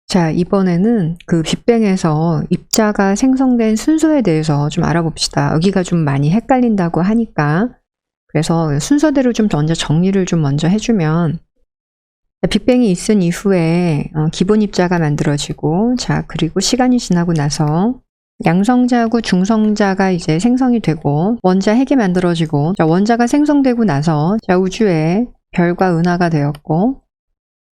자, 이번에는 그 빅뱅에서 입자가 생성된 순서에 대해서 좀 알아봅시다. 여기가 좀 많이 헷갈린다고 하니까. 그래서 순서대로 좀 먼저 정리를 좀 먼저 해주면, 빅뱅이 있은 이후에 기본 입자가 만들어지고, 자, 그리고 시간이 지나고 나서 양성자하고 중성자가 이제 생성이 되고, 원자 핵이 만들어지고, 자, 원자가 생성되고 나서, 자, 우주에 별과 은하가 되었고,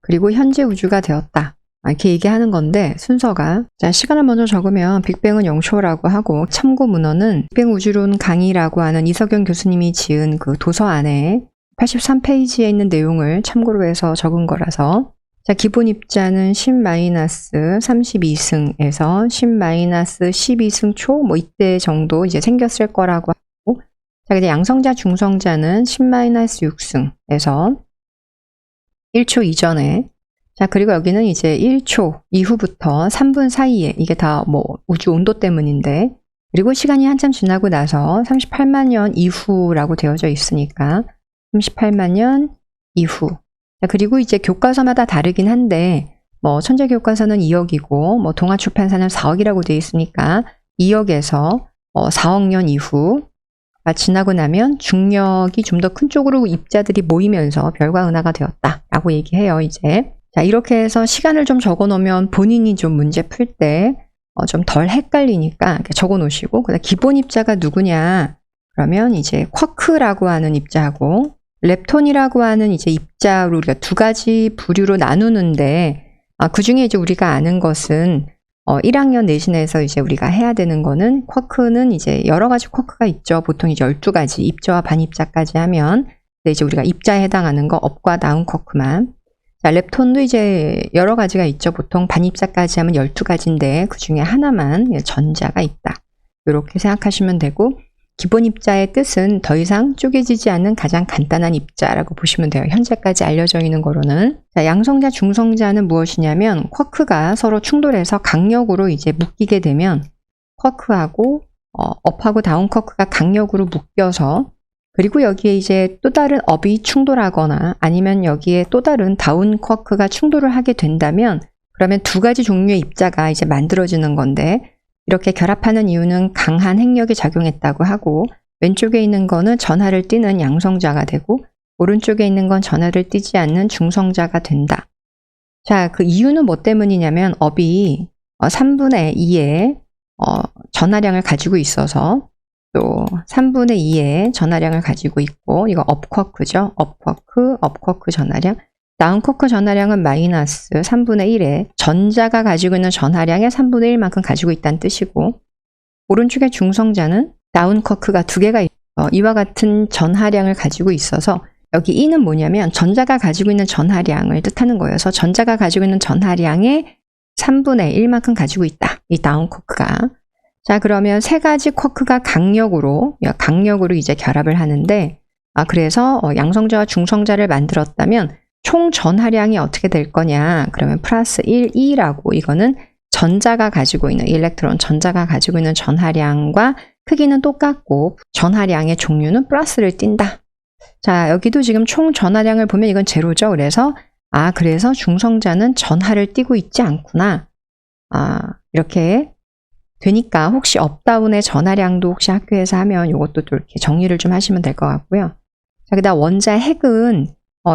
그리고 현재 우주가 되었다. 이렇게 얘기하는 건데, 순서가. 자, 시간을 먼저 적으면 빅뱅은 0초라고 하고, 참고 문헌은 빅뱅 우주론 강의라고 하는 이석영 교수님이 지은 그 도서 안에 83페이지에 있는 내용을 참고로 해서 적은 거라서, 자, 기본 입자는 10-32승에서 10-12승 초, 뭐 이때 정도 이제 생겼을 거라고 하고, 자, 근데 양성자, 중성자는 10-6승에서 1초 이전에, 자, 그리고 여기는 이제 1초 이후부터 3분 사이에, 이게 다 뭐 우주 온도 때문인데, 그리고 시간이 한참 지나고 나서 38만 년 이후라고 되어져 있으니까 38만 년 이후. 자, 그리고 이제 교과서마다 다르긴 한데, 뭐 천재 교과서는 2억이고 뭐 동아 출판사는 4억이라고 되어 있으니까 2억에서 4억 년 이후가 지나고 나면 중력이 좀 더 큰 쪽으로 입자들이 모이면서 별과 은하가 되었다라고 얘기해요, 이제. 자, 이렇게 해서 시간을 좀 적어 놓으면 본인이 좀 문제 풀 때 좀 덜 헷갈리니까 이렇게 적어 놓으시고, 그다음 기본 입자가 누구냐? 그러면 이제 쿼크라고 하는 입자하고 렙톤이라고 하는 이제 입자로 우리가 두 가지 부류로 나누는데, 그 중에 이제 우리가 아는 것은 1학년 내신에서 이제 우리가 해야 되는 거는, 쿼크는 이제 여러 가지 쿼크가 있죠. 보통 이제 12가지 입자와 반입자까지 하면, 근데 이제 우리가 입자에 해당하는 거 업과 다운 쿼크만. 자, 렙톤도 이제 여러 가지가 있죠. 보통 반입자까지 하면 12가지인데 그 중에 하나만 전자가 있다. 이렇게 생각하시면 되고, 기본 입자의 뜻은 더 이상 쪼개지지 않는 가장 간단한 입자라고 보시면 돼요. 현재까지 알려져 있는 거로는. 자, 양성자, 중성자는 무엇이냐면, 쿼크가 서로 충돌해서 강력으로 이제 묶이게 되면, 쿼크하고 업하고 다운 쿼크가 강력으로 묶여서, 그리고 여기에 이제 또 다른 업이 충돌하거나 아니면 여기에 또 다른 다운 쿼크가 충돌을 하게 된다면, 그러면 두 가지 종류의 입자가 이제 만들어지는 건데, 이렇게 결합하는 이유는 강한 핵력이 작용했다고 하고, 왼쪽에 있는 거는 전하를 띠는 양성자가 되고, 오른쪽에 있는 건 전하를 띠지 않는 중성자가 된다. 자, 그 이유는 뭐 때문이냐면, 업이 3분의 2의 전하량을 가지고 있어서, 또 3분의 2의 전하량을 가지고 있고, 이거 업쿼크죠. 업쿼크 전하량. 다운쿼크 전하량은 마이너스 3분의 1에 전자가 가지고 있는 전하량의 3분의 1만큼 가지고 있다는 뜻이고, 오른쪽의 중성자는 다운쿼크가 두 개가 있어 이와 같은 전하량을 가지고 있어서, 여기 E는 뭐냐면 전자가 가지고 있는 전하량을 뜻하는 거예요. 그래서 전자가 가지고 있는 전하량의 3분의 1만큼 가지고 있다, 이 다운쿼크가. 자, 그러면 세 가지 쿼크가 강력으로 이제 결합을 하는데, 그래서 양성자와 중성자를 만들었다면 총 전하량이 어떻게 될 거냐? 그러면 플러스 1, 2라고, 이거는 전자가 가지고 있는, 일렉트론 전자가 가지고 있는 전하량과 크기는 똑같고 전하량의 종류는 플러스를 띈다. 자, 여기도 지금 총 전하량을 보면 이건 제로죠. 그래서 그래서 중성자는 전하를 띠고 있지 않구나. 이렇게 되니까 혹시 업다운의 전하량도 혹시 학교에서 하면 이것도 또 이렇게 정리를 좀 하시면 될 것 같고요. 자, 그다음 원자 핵은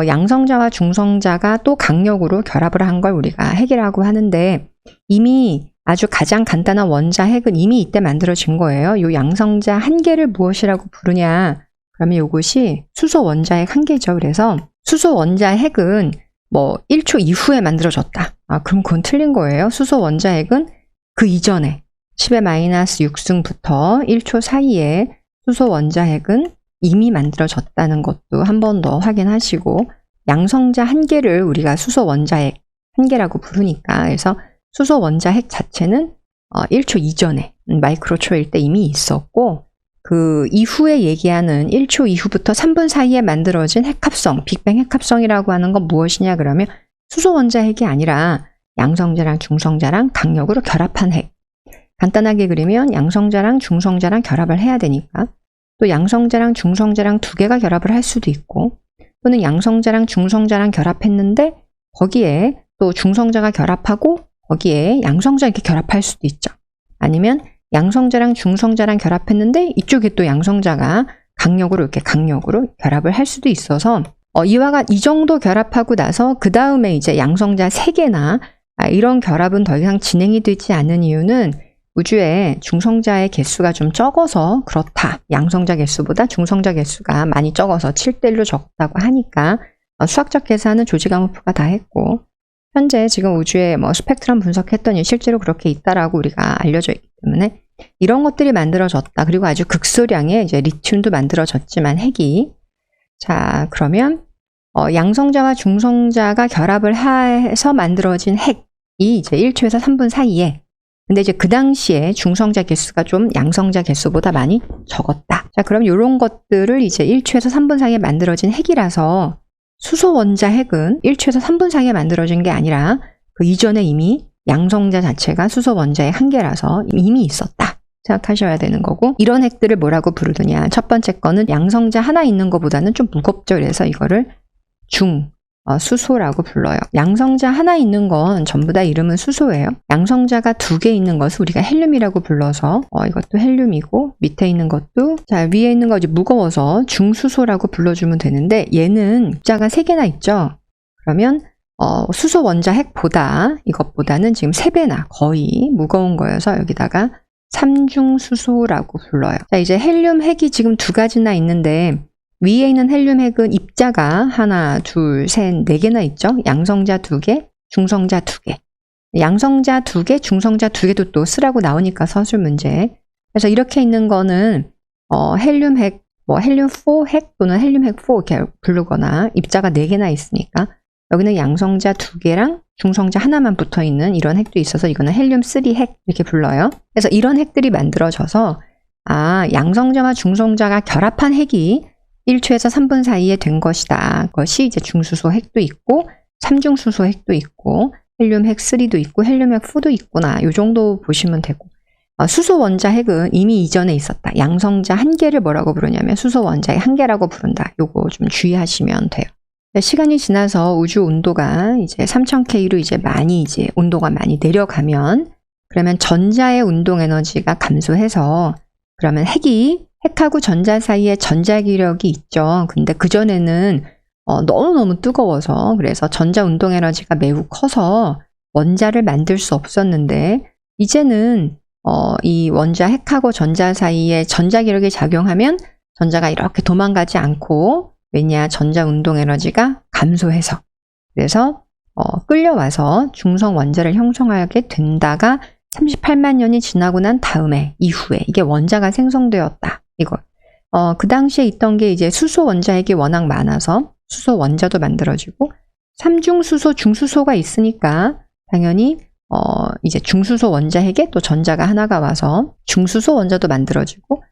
양성자와 중성자가 또 강력으로 결합을 한 걸 우리가 핵이라고 하는데, 이미 아주 가장 간단한 원자 핵은 이미 이때 만들어진 거예요. 이 양성자 한 개를 무엇이라고 부르냐? 그러면 이것이 수소 원자 핵 한 개죠. 그래서 수소 원자 핵은 뭐 1초 이후에 만들어졌다. 그럼 그건 틀린 거예요. 수소 원자 핵은 그 이전에 10-6승부터 1초 사이에 수소 원자 핵은 이미 만들어졌다는 것도 한 번 더 확인하시고, 양성자 한 개를 우리가 수소 원자 핵 한 개라고 부르니까, 그래서 수소 원자 핵 자체는 1초 이전에 마이크로초일 때 이미 있었고, 그 이후에 얘기하는 1초 이후부터 3분 사이에 만들어진 핵합성, 빅뱅 핵합성이라고 하는 건 무엇이냐? 그러면 수소 원자 핵이 아니라 양성자랑 중성자랑 강력으로 결합한 핵. 간단하게 그리면 양성자랑 중성자랑 결합을 해야 되니까, 또 양성자랑 중성자랑 두 개가 결합을 할 수도 있고, 또는 양성자랑 중성자랑 결합했는데 거기에 또 중성자가 결합하고 거기에 양성자 이렇게 결합할 수도 있죠. 아니면 양성자랑 중성자랑 결합했는데 이쪽에 또 양성자가 강력으로 결합을 할 수도 있어서 이 정도 결합하고 나서 그 다음에 이제 양성자 3개나 이런 결합은 더 이상 진행이 되지 않는 이유는 우주에 중성자의 개수가 좀 적어서 그렇다. 양성자 개수보다 중성자 개수가 많이 적어서 7대1로 적다고 하니까 수학적 계산은 조지 가모프가 다 했고 현재 지금 우주에 스펙트럼 분석했더니 실제로 그렇게 있다라고 우리가 알려져 있기 때문에 이런 것들이 만들어졌다. 그리고 아주 극소량의 이제 리튬도 만들어졌지만 핵이 그러면 양성자와 중성자가 결합을 해서 만들어진 핵이 이제 1초에서 3분 사이에 근데 이제 그 당시에 중성자 개수가 좀 양성자 개수보다 많이 적었다. 그럼 이런 것들을 이제 1초에서 3분 사이에 만들어진 핵이라서 수소 원자 핵은 1초에서 3분 사이에 만들어진 게 아니라 그 이전에 이미 양성자 자체가 수소 원자의 한계라서 이미 있었다. 생각하셔야 되는 거고 이런 핵들을 뭐라고 부르느냐. 첫 번째 거는 양성자 하나 있는 것보다는 좀 무겁죠. 그래서 이거를 수소라고 불러요. 양성자 하나 있는 건 전부 다 이름은 수소예요. 양성자가 2개 있는 것을 우리가 헬륨이라고 불러서 이것도 헬륨이고 밑에 있는 것도 위에 있는 거 이제 무거워서 중수소라고 불러주면 되는데 얘는 입자가 3개나 있죠. 그러면 수소 원자 핵보다 이것보다는 지금 3배나 거의 무거운 거여서 여기다가 3중수소라고 불러요. 이제 헬륨 핵이 지금 2가지나 있는데 위에 있는 헬륨 핵은 입자가 하나, 둘, 셋, 4개나 있죠. 양성자 2개, 중성자 2개. 양성자 2개, 중성자 2개도 또 쓰라고 나오니까 서술 문제. 그래서 이렇게 있는 거는 헬륨 핵, 헬륨 4 핵 또는 헬륨 핵 4 이렇게 부르거나 입자가 4개나 있으니까 여기는 양성자 2개랑 중성자 하나만 붙어 있는 이런 핵도 있어서 이거는 헬륨 3 핵 이렇게 불러요. 그래서 이런 핵들이 만들어져서 양성자와 중성자가 결합한 핵이 1초에서 3분 사이에 된 것이다. 그것이 이제 중수소 핵도 있고 3중수소 핵도 있고 헬륨 핵 3도 있고 헬륨 핵 4도 있구나. 이 정도 보시면 되고 수소 원자 핵은 이미 이전에 있었다. 양성자 한계를 뭐라고 부르냐면 수소 원자의 한계라고 부른다. 요거 좀 주의하시면 돼요. 시간이 지나서 우주 온도가 이제 3000K로 이제 온도가 많이 내려가면 그러면 전자의 운동 에너지가 감소해서 그러면 핵하고 전자 사이에 전자기력이 있죠. 근데 그전에는 너무너무 뜨거워서 그래서 전자 운동 에너지가 매우 커서 원자를 만들 수 없었는데 이제는 이 원자 핵하고 전자 사이에 전자기력이 작용하면 전자가 이렇게 도망가지 않고 왜냐 전자 운동 에너지가 감소해서 그래서 끌려와서 중성 원자를 형성하게 된다가 38만 년이 지나고 난 다음에 이후에 이게 원자가 생성되었다. 이거 그 당시에 있던 게 이제 수소 원자 핵이 워낙 많아서 수소 원자도 만들어지고 3중수소, 중수소가 있으니까 당연히 이제 중수소 원자 핵에 또 전자가 하나가 와서 중수소 원자도 만들어지고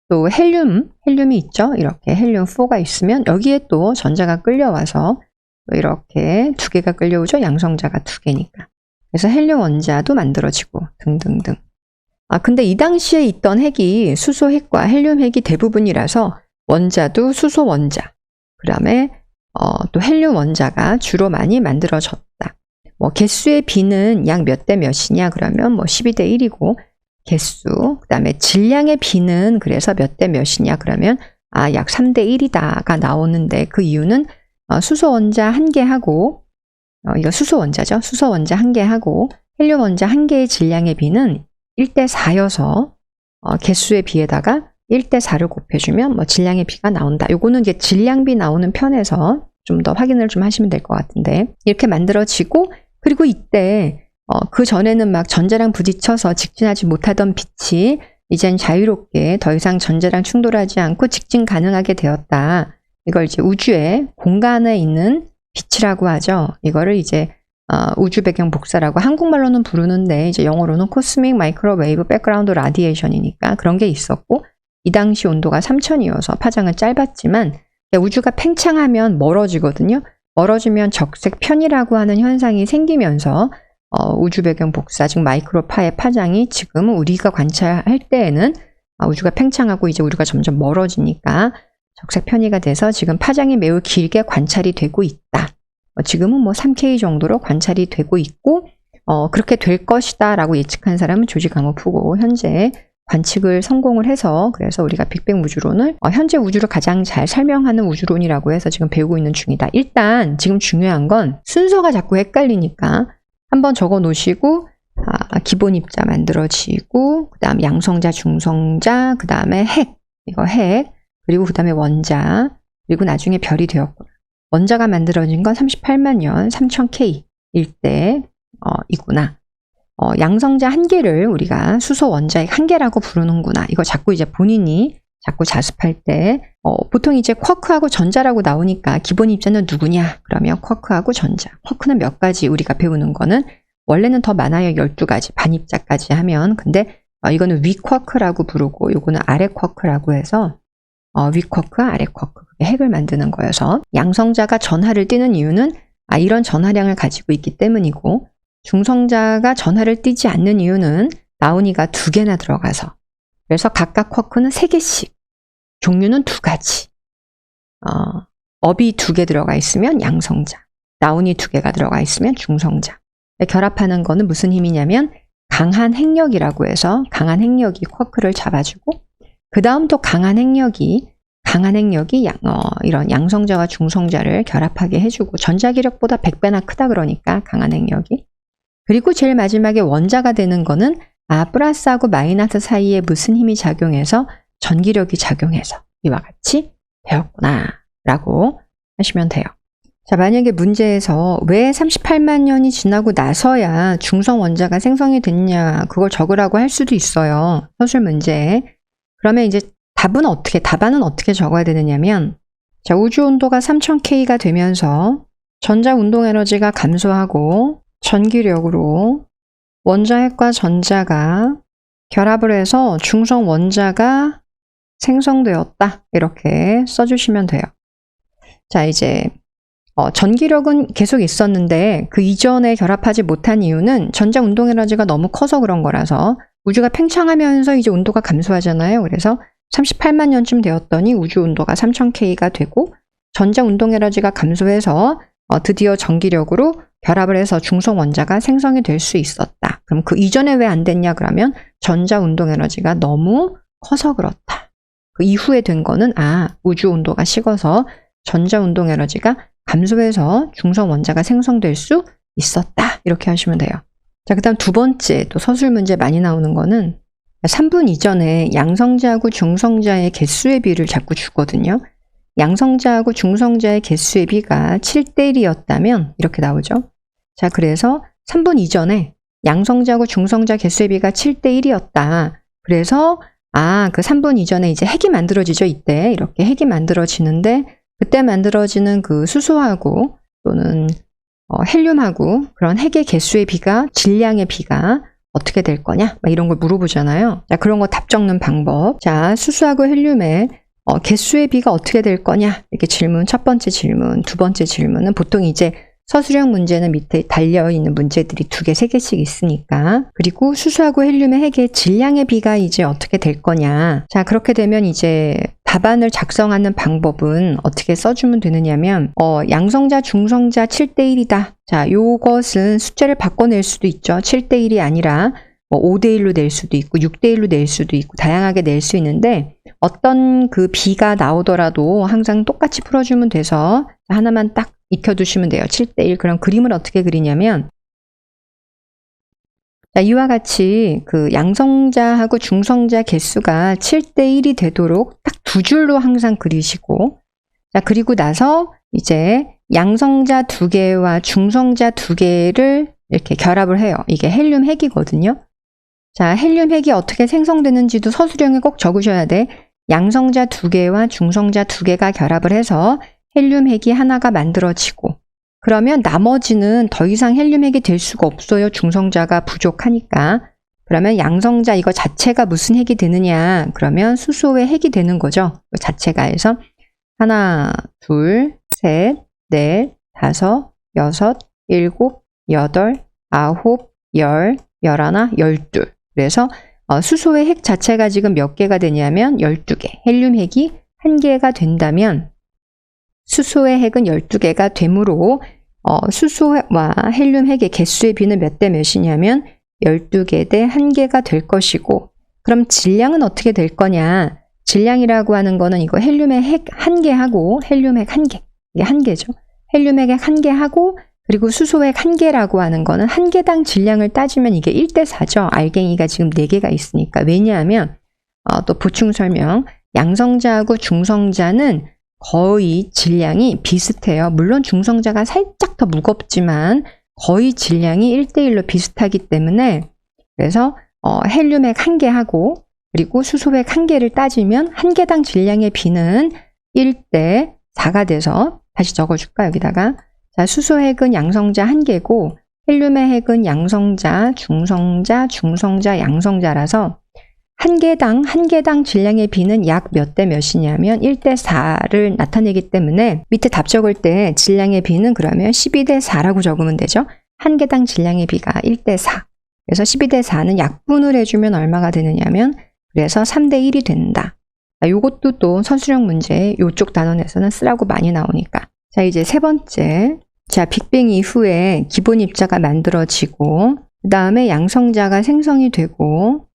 또 헬륨이 있죠. 이렇게 헬륨 4가 있으면 여기에 또 전자가 끌려와서 또 이렇게 2개가 끌려오죠. 양성자가 2개니까. 그래서 헬륨 원자도 만들어지고 등등등. 근데 이 당시에 있던 핵이 수소 핵과 헬륨 핵이 대부분이라서 원자도 수소 원자, 그 다음에 또 헬륨 원자가 주로 많이 만들어졌다. 개수의 비는 약 몇 대 몇이냐 그러면 12대 1이고 개수, 그 다음에 질량의 비는 그래서 몇 대 몇이냐 그러면 약 3대 1이다가 나오는데 그 이유는 수소 원자 1개하고 이거 수소 원자죠. 수소 원자 1개하고 헬륨 원자 1개의 질량의 비는 1대 4여서 개수의 비에다가 1대 4를 곱해주면 질량의 비가 나온다. 요거는 이제 질량비 나오는 편에서 좀 더 확인을 좀 하시면 될 것 같은데 이렇게 만들어지고 그리고 이때 그 전에는 막 전자랑 부딪혀서 직진하지 못하던 빛이 이젠 자유롭게 더 이상 전자랑 충돌하지 않고 직진 가능하게 되었다. 이걸 이제 우주의 공간에 있는 빛이라고 하죠. 이거를 이제 우주 배경 복사라고 한국말로는 부르는데 이제 영어로는 코스믹 마이크로웨이브 백그라운드 라디에이션이니까 그런 게 있었고 이 당시 온도가 3000이어서 파장은 짧았지만 우주가 팽창하면 멀어지거든요. 멀어지면 적색 편이라고 하는 현상이 생기면서 우주 배경 복사 즉 마이크로파의 파장이 지금 우리가 관찰할 때에는 우주가 팽창하고 이제 우리가 점점 멀어지니까 적색 편이가 돼서 지금 파장이 매우 길게 관찰이 되고 있다. 지금은 3K 정도로 관찰이 되고 있고 그렇게 될 것이다 라고 예측한 사람은 조지 가모프고, 현재 관측을 성공을 해서, 그래서 우리가 빅뱅 우주론을 현재 우주를 가장 잘 설명하는 우주론이라고 해서 지금 배우고 있는 중이다. 일단 지금 중요한 건 순서가 자꾸 헷갈리니까 한번 적어 놓으시고, 기본 입자 만들어지고, 그 다음 양성자, 중성자, 그 다음에 핵, 그리고 그 다음에 원자, 그리고 나중에 별이 되었구나. 원자가 만들어진 건 38만 년 3000K일 때 이구나. 양성자 한 개를 우리가 수소 원자의 한 개라고 부르는구나. 이거 자꾸 이제 본인이 자꾸 자습할 때 보통 이제 쿼크하고 전자라고 나오니까 기본 입자는 누구냐? 그러면 쿼크하고 전자. 쿼크는 몇 가지 우리가 배우는 거는 원래는 더 많아요. 12가지, 반입자까지 하면. 근데 이거는 위 쿼크라고 부르고 요거는 아래 쿼크라고 해서 위 쿼크, 아래 쿼크, 핵을 만드는 거여서 양성자가 전하를 띠는 이유는 이런 전하량을 가지고 있기 때문이고, 중성자가 전하를 띠지 않는 이유는 나온이가 2개나 들어가서, 그래서 각각 쿼크는 3개씩, 종류는 2가지. 업이 2개 들어가 있으면 양성자, 나온이 2개가 들어가 있으면 중성자. 결합하는 거는 무슨 힘이냐면 강한 핵력이라고 해서 강한 핵력이 쿼크를 잡아주고, 그 다음 또 강한 핵력이 이런 양성자와 중성자를 결합하게 해주고, 전자기력보다 100배나 크다 그러니까 강한 핵력이. 그리고 제일 마지막에 원자가 되는 거는 플러스하고 마이너스 사이에 무슨 힘이 작용해서 전기력이 작용해서 이와 같이 되었구나 라고 하시면 돼요. 자, 만약에 문제에서 왜 38만 년이 지나고 나서야 중성 원자가 생성이 됐냐, 그걸 적으라고 할 수도 있어요. 서술 문제에. 그러면 이제 답안은 어떻게 적어야 되느냐면, 자, 우주 온도가 3000K가 되면서 전자 운동 에너지가 감소하고 전기력으로 원자핵과 전자가 결합을 해서 중성 원자가 생성되었다. 이렇게 써주시면 돼요. 자, 이제 전기력은 계속 있었는데 그 이전에 결합하지 못한 이유는 전자 운동 에너지가 너무 커서 그런 거라서, 우주가 팽창하면서 이제 온도가 감소하잖아요. 그래서 38만 년쯤 되었더니 우주 온도가 3000K가 되고 전자 운동 에너지가 감소해서 드디어 전기력으로 결합을 해서 중성 원자가 생성이 될 수 있었다. 그럼 그 이전에 왜 안 됐냐 그러면 전자 운동 에너지가 너무 커서 그렇다. 그 이후에 된 거는 우주 온도가 식어서 전자 운동 에너지가 감소해서 중성 원자가 생성될 수 있었다. 이렇게 하시면 돼요. 자, 그 다음 두 번째, 또 서술 문제 많이 나오는 거는 3분 이전에 양성자하고 중성자의 개수의 비를 자꾸 주거든요. 양성자하고 중성자의 개수의 비가 7:1이었다면 이렇게 나오죠. 자, 그래서 3분 이전에 양성자하고 중성자 개수의 비가 7:1이었다. 그래서 그 3분 이전에 이제 핵이 만들어지죠. 이때 이렇게 핵이 만들어지는데, 그때 만들어지는 그 수소하고 또는 헬륨하고 그런 핵의 개수의 비가, 질량의 비가 어떻게 될 거냐? 막 이런 걸 물어보잖아요. 자, 그런 거 답 적는 방법. 자, 수소하고 헬륨의 개수의 비가 어떻게 될 거냐? 이렇게 질문, 첫 번째 질문, 두 번째 질문은 보통 이제 서술형 문제는 밑에 달려있는 문제들이 2개, 3개씩 있으니까. 그리고 수소하고 헬륨의 핵의 질량의 비가 이제 어떻게 될 거냐? 자, 그렇게 되면 이제 답안을 작성하는 방법은 어떻게 써주면 되느냐면, 양성자, 중성자 7:1이다. 자, 요것은 숫자를 바꿔낼 수도 있죠. 7:1이 아니라 5:1로 낼 수도 있고 6:1로 낼 수도 있고 다양하게 낼 수 있는데, 어떤 그 비가 나오더라도 항상 똑같이 풀어주면 돼서 하나만 딱 익혀두시면 돼요. 7:1. 그럼 그림을 어떻게 그리냐면, 자, 이와 같이 그 양성자하고 중성자 개수가 7:1이 되도록 딱 2줄로 항상 그리시고, 자, 그리고 나서 이제 양성자 2개와 중성자 2개를 이렇게 결합을 해요. 이게 헬륨 핵이거든요. 자, 헬륨 핵이 어떻게 생성되는지도 서술형에 꼭 적으셔야 돼. 양성자 2개와 중성자 2개가 결합을 해서 헬륨 핵이 하나가 만들어지고, 그러면 나머지는 더 이상 헬륨 핵이 될 수가 없어요. 중성자가 부족하니까. 그러면 양성자 이거 자체가 무슨 핵이 되느냐? 그러면 수소의 핵이 되는 거죠. 그 자체가 해서 하나, 둘, 셋, 넷, 다섯, 여섯, 일곱, 여덟, 아홉, 열, 열하나, 열둘. 그래서 수소의 핵 자체가 지금 몇 개가 되냐면 12개. 헬륨 핵이 1개가 된다면 수소의 핵은 12개가 되므로 수소와 헬륨 핵의 개수의 비는 몇 대 몇이냐면 12개 대 1개가 될 것이고, 그럼 질량은 어떻게 될 거냐? 질량이라고 하는 거는 이거 헬륨의 핵 1개하고 헬륨 핵 1개. 이게 1개죠. 헬륨 핵 1개하고 그리고 수소 핵 1개라고 하는 거는 1개당 질량을 따지면 이게 1대 4죠. 알갱이가 지금 4개가 있으니까. 왜냐하면 또 보충 설명. 양성자하고 중성자는 거의 질량이 비슷해요. 물론 중성자가 살짝 더 무겁지만 거의 질량이 1대1로 비슷하기 때문에, 그래서 헬륨 핵 1개하고 그리고 수소 핵 1개를 따지면 1개당 질량의 비는 1대 4가 돼서, 다시 적어줄까 여기다가. 자, 수소 핵은 양성자 1개고 헬륨의 핵은 양성자, 중성자, 양성자라서 1개당 질량의 비는 약 몇 대 몇이냐면 1대 4를 나타내기 때문에 밑에 답 적을 때 질량의 비는 그러면 12대 4라고 적으면 되죠. 1개당 질량의 비가 1대 4. 그래서 12대 4는 약분을 해주면 얼마가 되느냐면, 그래서 3대 1이 된다. 자, 요것도 또 서술형 문제 요쪽 단원에서는 쓰라고 많이 나오니까. 자, 이제 세 번째. 자, 빅뱅 이후에 기본 입자가 만들어지고 그 다음에 양성자가 생성이 되고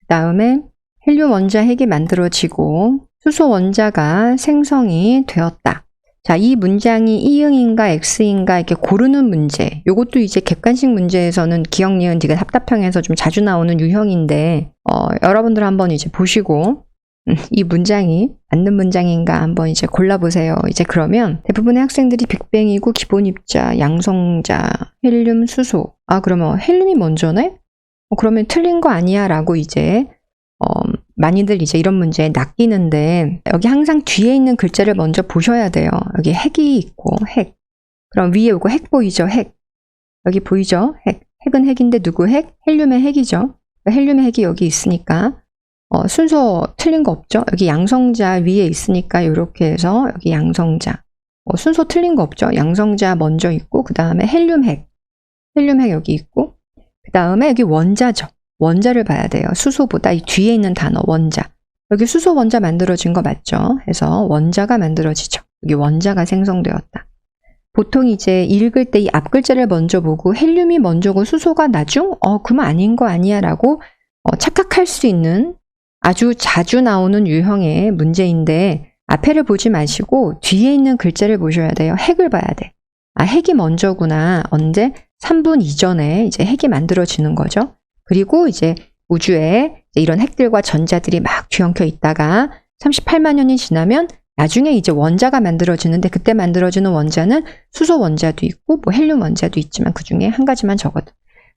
그 다음에 헬륨 원자 핵이 만들어지고 수소 원자가 생성이 되었다. 자, 이 문장이 이응인가 X인가 이렇게 고르는 문제. 요것도 이제 객관식 문제에서는 기억, 니은, 디귿 합답형에서 좀 자주 나오는 유형인데, 여러분들 한번 이제 보시고 이 문장이 맞는 문장인가 한번 이제 골라보세요. 이제 그러면 대부분의 학생들이 빅뱅이고 기본 입자, 양성자, 헬륨, 수소. 아, 그러면 헬륨이 먼저네? 그러면 틀린 거 아니야? 라고 이제 많이들 이제 이런 문제에 낚이는데, 여기 항상 뒤에 있는 글자를 먼저 보셔야 돼요. 여기 핵이 있고 핵. 그럼 위에 오고 핵 보이죠? 핵. 여기 보이죠? 핵. 핵은 핵인데 누구 핵? 헬륨의 핵이죠. 헬륨의 핵이 여기 있으니까 순서 틀린 거 없죠? 여기 양성자 위에 있으니까 이렇게 해서 여기 양성자. 순서 틀린 거 없죠? 양성자 먼저 있고 그 다음에 헬륨 핵 여기 있고 그 다음에 여기 원자죠. 원자를 봐야 돼요. 수소보다 이 뒤에 있는 단어 원자. 여기 수소 원자 만들어진 거 맞죠? 해서 원자가 만들어지죠. 여기 원자가 생성되었다. 보통 이제 읽을 때 이 앞 글자를 먼저 보고 헬륨이 먼저고 수소가 나중? 그러면 아닌 거 아니야 라고 착각할 수 있는 아주 자주 나오는 유형의 문제인데, 앞에를 보지 마시고 뒤에 있는 글자를 보셔야 돼요. 핵을 봐야 돼. 아, 핵이 먼저구나. 언제? 3분 이전에 이제 핵이 만들어지는 거죠. 그리고 이제 우주에 이런 핵들과 전자들이 막 뒤엉켜 있다가 38만 년이 지나면 나중에 이제 원자가 만들어지는데, 그때 만들어지는 원자는 수소 원자도 있고 뭐 헬륨 원자도 있지만 그 중에 한 가지만 적어도.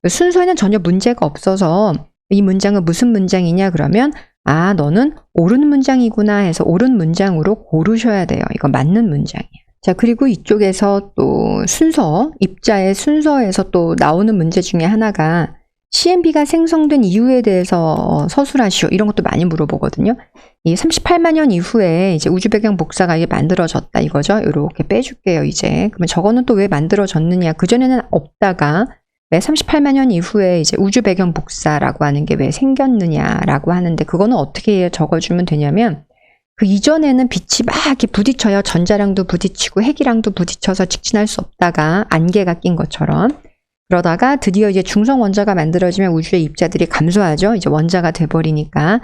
순서에는 전혀 문제가 없어서 이 문장은 무슨 문장이냐 그러면, 아, 너는 옳은 문장이구나 해서 옳은 문장으로 고르셔야 돼요. 이거 맞는 문장이에요. 자, 그리고 이쪽에서 또 순서, 입자의 순서에서 또 나오는 문제 중에 하나가 CMB가 생성된 이유에 대해서 서술하시오. 이런 것도 많이 물어보거든요. 이 38만 년 이후에 이제 우주 배경 복사가 이게 만들어졌다 이거죠. 이렇게 빼줄게요, 이제. 그러면 저거는 또 왜 만들어졌느냐? 그전에는 없다가 왜 38만 년 이후에 이제 우주 배경 복사라고 하는 게 왜 생겼느냐라고 하는데, 그거는 어떻게 적어주면 되냐면, 그 이전에는 빛이 막 이렇게 부딪혀요. 전자랑도 부딪히고 핵이랑도 부딪혀서 직진할 수 없다가 안개가 낀 것처럼. 그러다가 드디어 이제 중성 원자가 만들어지면 우주의 입자들이 감소하죠. 이제 원자가 돼버리니까.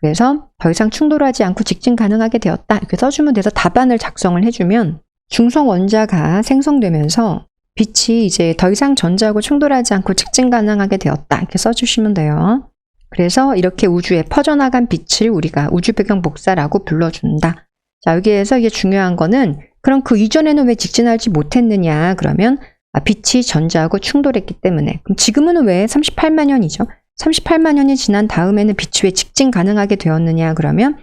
그래서 더 이상 충돌하지 않고 직진 가능하게 되었다. 이렇게 써주면 돼서 답안을 작성을 해주면 중성 원자가 생성되면서 빛이 이제 더 이상 전자하고 충돌하지 않고 직진 가능하게 되었다. 이렇게 써주시면 돼요. 그래서 이렇게 우주에 퍼져나간 빛을 우리가 우주 배경 복사라고 불러준다. 자, 여기에서 이게 중요한 거는, 그럼 그 이전에는 왜 직진하지 못했느냐? 그러면 빛이 전자하고 충돌했기 때문에. 그럼 지금은 왜 38만 년이죠? 38만 년이 지난 다음에는 빛이 왜 직진 가능하게 되었느냐? 그러면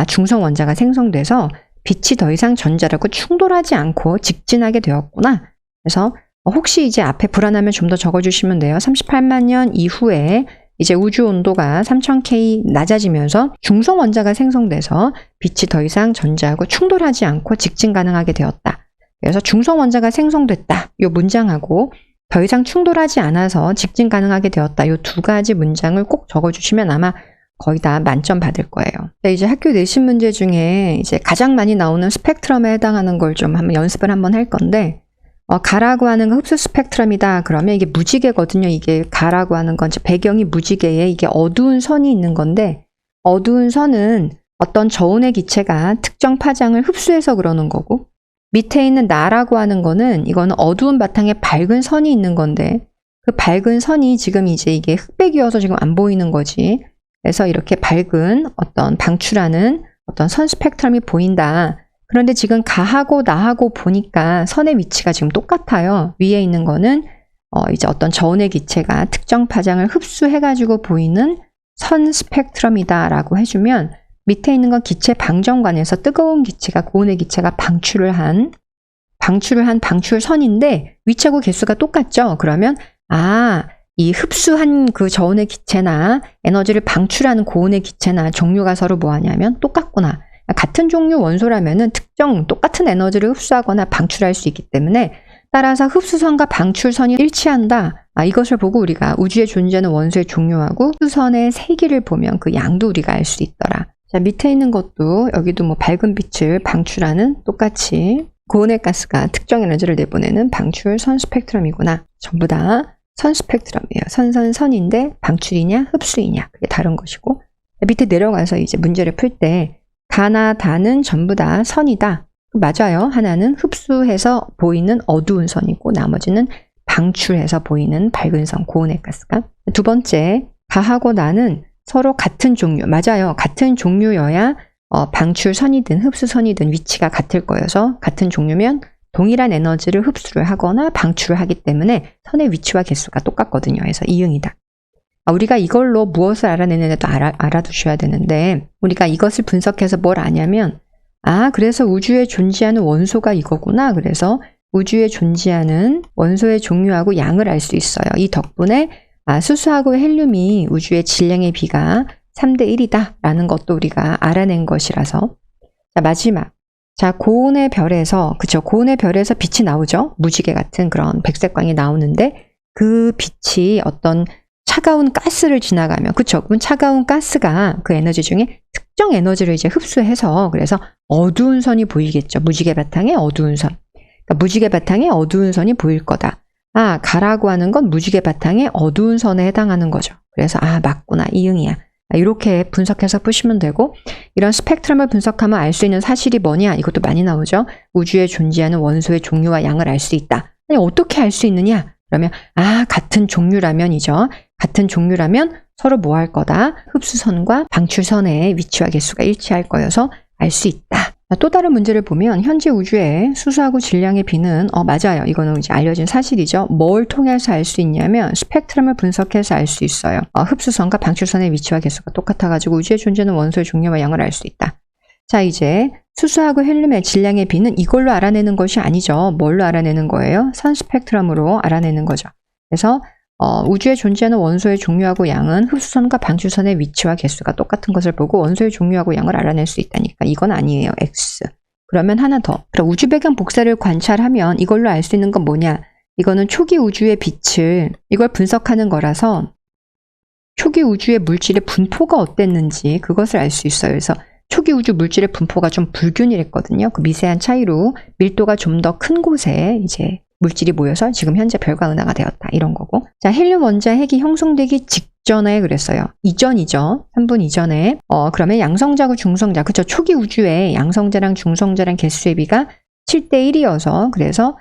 중성 원자가 생성돼서 빛이 더 이상 전자라고 충돌하지 않고 직진하게 되었구나. 그래서 혹시 이제 앞에 불안하면 좀 더 적어주시면 돼요. 38만 년 이후에 이제 우주 온도가 3000K 낮아지면서 중성 원자가 생성돼서 빛이 더 이상 전자하고 충돌하지 않고 직진 가능하게 되었다. 그래서 중성 원자가 생성됐다. 이 문장하고 더 이상 충돌하지 않아서 직진 가능하게 되었다. 이 두 가지 문장을 꼭 적어주시면 아마 거의 다 만점 받을 거예요. 이제 학교 내신 문제 중에 이제 가장 많이 나오는 스펙트럼에 해당하는 걸 좀 한번 연습을 한번 할 건데, 가라고 하는 건 흡수 스펙트럼이다. 그러면 이게 무지개거든요. 이게 가라고 하는 건 배경이 무지개에 이게 어두운 선이 있는 건데 어두운 선은 어떤 저온의 기체가 특정 파장을 흡수해서 그러는 거고 밑에 있는 나라고 하는 거는 이거는 어두운 바탕에 밝은 선이 있는 건데 그 밝은 선이 지금 이제 이게 흑백이어서 지금 안 보이는 거지. 그래서 이렇게 밝은 어떤 방출하는 어떤 선 스펙트럼이 보인다. 그런데 지금 가하고 나하고 보니까 선의 위치가 지금 똑같아요. 위에 있는 거는 이제 어떤 저온의 기체가 특정 파장을 흡수해가지고 보이는 선 스펙트럼이다라고 해주면 밑에 있는 건 기체 방정관에서 뜨거운 기체가 고온의 기체가 방출을 한 방출선인데 위치하고 개수가 똑같죠. 그러면 이 흡수한 그 저온의 기체나 에너지를 방출하는 고온의 기체나 종류가 서로 뭐하냐면 똑같구나. 같은 종류 원소라면은 똑같은 에너지를 흡수하거나 방출할 수 있기 때문에 따라서 흡수선과 방출선이 일치한다. 이것을 보고 우리가 우주에 존재하는 원소의 종류하고 흡수선의 세기를 보면 그 양도 우리가 알 수 있더라. 자, 밑에 있는 것도 여기도 뭐 밝은 빛을 방출하는 똑같이 고온의 가스가 특정 에너지를 내보내는 방출선 스펙트럼이구나. 전부 다 선 스펙트럼이에요. 선인데 방출이냐 흡수이냐 그게 다른 것이고 밑에 내려가서 이제 문제를 풀 때 가나 다는 전부 다 선이다. 맞아요. 하나는 흡수해서 보이는 어두운 선이고 나머지는 방출해서 보이는 밝은 선, 고온의 가스가. 두 번째, 가하고 나는 서로 같은 종류. 맞아요. 같은 종류여야 방출선이든 흡수선이든 위치가 같을 거여서 같은 종류면 동일한 에너지를 흡수를 하거나 방출을 하기 때문에 선의 위치와 개수가 똑같거든요. 그래서 이응이다. 우리가 이걸로 무엇을 알아내느냐도 알아두셔야 되는데 우리가 이것을 분석해서 뭘 아냐면 그래서 우주에 존재하는 원소가 이거구나. 그래서 우주에 존재하는 원소의 종류하고 양을 알 수 있어요. 이 덕분에 수소하고 헬륨이 우주의 질량의 비가 3대 1이다 라는 것도 우리가 알아낸 것이라서. 자, 마지막. 자, 고온의 별에서 고온의 별에서 빛이 나오죠. 무지개 같은 그런 백색광이 나오는데 그 빛이 어떤 차가운 가스를 지나가면 그럼 차가운 가스가 그 에너지 중에 특정 에너지를 이제 흡수해서 그래서 어두운 선이 보이겠죠. 무지개 바탕에 어두운 선. 그러니까 무지개 바탕에 어두운 선이 보일 거다. 가라고 하는 건 무지개 바탕에 어두운 선에 해당하는 거죠. 그래서 맞구나. 이응이야. 이렇게 분석해서 푸시면 되고 이런 스펙트럼을 분석하면 알 수 있는 사실이 뭐냐? 이것도 많이 나오죠. 우주에 존재하는 원소의 종류와 양을 알 수 있다. 아니, 어떻게 알 수 있느냐? 그러면 같은 종류라면이죠. 같은 종류라면 서로 뭐 할 거다? 흡수선과 방출선의 위치와 개수가 일치할 거여서 알 수 있다. 또 다른 문제를 보면 현재 우주에 수소하고 질량의 비는 맞아요. 이거는 이제 알려진 사실이죠. 뭘 통해서 알 수 있냐면 스펙트럼을 분석해서 알 수 있어요. 흡수선과 방출선의 위치와 개수가 똑같아가지고 우주에 존재하는 원소의 종류와 양을 알 수 있다. 자, 이제 수소하고 헬륨의 질량의 비는 이걸로 알아내는 것이 아니죠. 뭘로 알아내는 거예요? 선 스펙트럼으로 알아내는 거죠. 그래서 우주에 존재하는 원소의 종류하고 양은 흡수선과 방출선의 위치와 개수가 똑같은 것을 보고 원소의 종류하고 양을 알아낼 수 있다니까 이건 아니에요. X. 그러면 하나 더. 그럼 우주 배경 복사를 관찰하면 이걸로 알 수 있는 건 뭐냐? 이거는 초기 우주의 빛을 이걸 분석하는 거라서 초기 우주의 물질의 분포가 어땠는지 그것을 알 수 있어요. 그래서 초기 우주 물질의 분포가 좀 불균일했거든요. 그 미세한 차이로 밀도가 좀 더 큰 곳에 이제 물질이 모여서 지금 현재 별과 은하가 되었다. 이런 거고. 자, 헬륨 원자 핵이 형성되기 직전에 그랬어요. 이전이죠. 3분 이전에. 그러면 양성자고 중성자. 그쵸. 초기 우주에 양성자랑 중성자랑 개수의 비가 7대 1이어서 그래서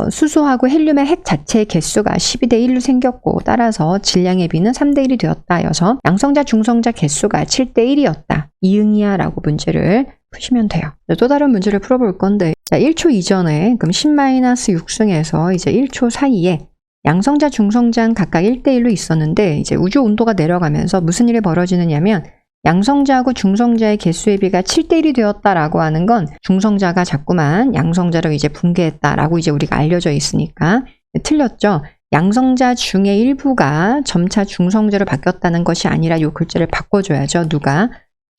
수소하고 헬륨의 핵 자체의 개수가 12대 1로 생겼고 따라서 질량의 비는 3대 1이 되었다. 여서 양성자 중성자 개수가 7대 1이었다. 이응이야 라고 문제를 푸시면 돼요. 또 다른 문제를 풀어볼 건데 자, 1초 이전에 그럼 10-6승에서 이제 1초 사이에 양성자 중성자는 각각 1대 1로 있었는데 이제 우주 온도가 내려가면서 무슨 일이 벌어지느냐면 양성자하고 중성자의 개수의 비가 7대 1이 되었다라고 하는 건 중성자가 자꾸만 양성자로 이제 붕괴했다라고 이제 우리가 알려져 있으니까 틀렸죠. 양성자 중의 일부가 점차 중성자로 바뀌었다는 것이 아니라 이 글자를 바꿔줘야죠. 누가?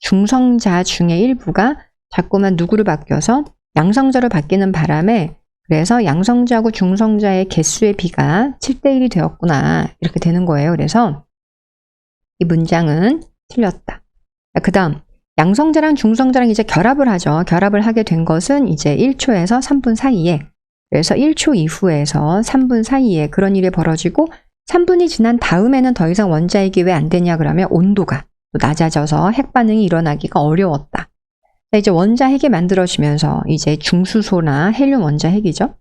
중성자 중의 일부가 자꾸만 누구로 바뀌어서 양성자로 바뀌는 바람에 그래서 양성자하고 중성자의 개수의 비가 7대 1이 되었구나. 이렇게 되는 거예요. 그래서 이 문장은 틀렸다. 그 다음 양성자랑 중성자랑 이제 결합을 하죠. 결합을 하게 된 것은 이제 1초에서 3분 사이에 그래서 1초 이후에서 3분 사이에 그런 일이 벌어지고 3분이 지난 다음에는 더 이상 원자핵이 왜 안 되냐 그러면 온도가 또 낮아져서 핵 반응이 일어나기가 어려웠다. 이제 원자핵이 만들어지면서 이제 중수소나 헬륨 원자핵이죠.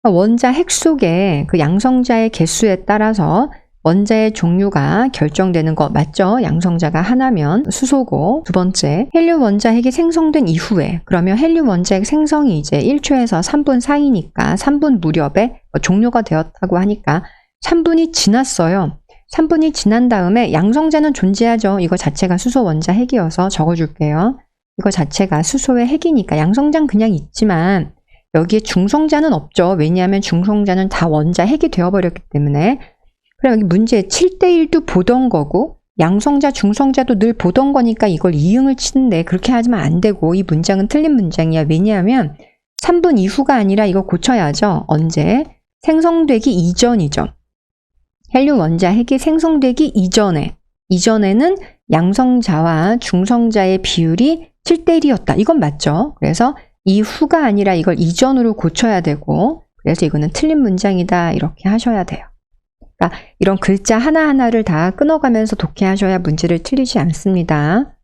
원자핵 속에 그 양성자의 개수에 따라서 원자의 종류가 결정되는 거 맞죠? 양성자가 하나면 수소고, 두 번째 헬륨 원자핵이 생성된 이후에 그러면 헬륨 원자핵 생성이 이제 1초에서 3분 사이니까 3분 무렵에 종료가 되었다고 하니까 3분이 지났어요. 3분이 지난 다음에 양성자는 존재하죠. 이거 자체가 수소 원자핵이어서 적어줄게요. 이거 자체가 수소의 핵이니까 양성자는 그냥 있지만 여기에 중성자는 없죠. 왜냐하면 중성자는 다 원자핵이 되어버렸기 때문에. 그럼 여기 문제 7대1도 보던 거고 양성자, 중성자도 늘 보던 거니까 이걸 이응을 치는데 그렇게 하지면 안 되고 이 문장은 틀린 문장이야. 왜냐하면 3분 이후가 아니라 이거 고쳐야죠. 언제? 생성되기 이전이죠. 헬륨 원자핵이 생성되기 이전에는 양성자와 중성자의 비율이 7대1이었다. 이건 맞죠? 그래서 이후가 아니라 이걸 이전으로 고쳐야 되고 그래서 이거는 틀린 문장이다. 이렇게 하셔야 돼요. 그러니까 이런 글자 하나하나를 다 끊어가면서 독해하셔야 문제를 틀리지 않습니다.